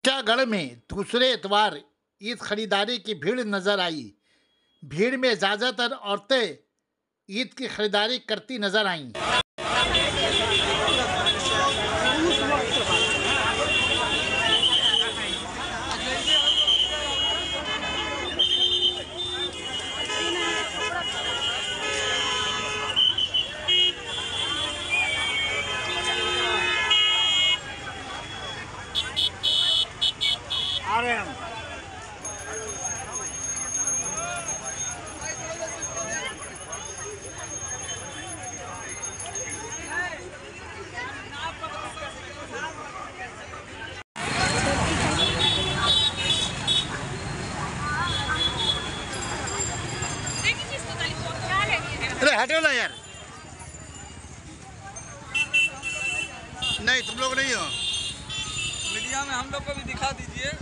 टिटलागढ़ में दूसरे इतवार ईद खरीदारी की भीड़ नजर आई। भीड़ में ज्यादातर औरतें ईद की खरीदारी करती नजर आईं। आ रहे हैं अरे हटो ना यार। नहीं, तुम लोग नहीं हो। मीडिया में हम लोग को भी दिखा दीजिए।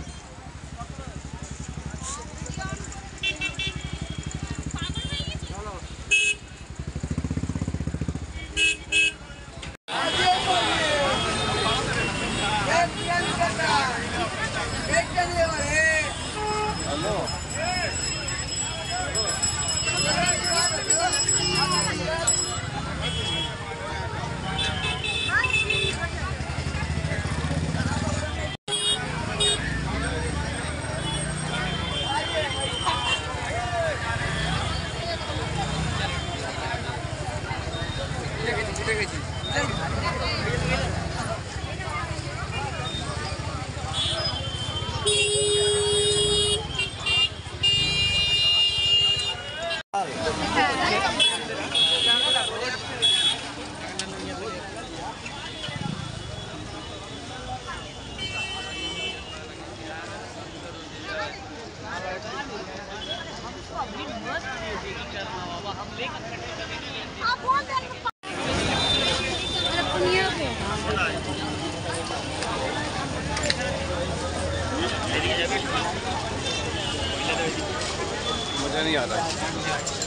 मजा नहीं आता।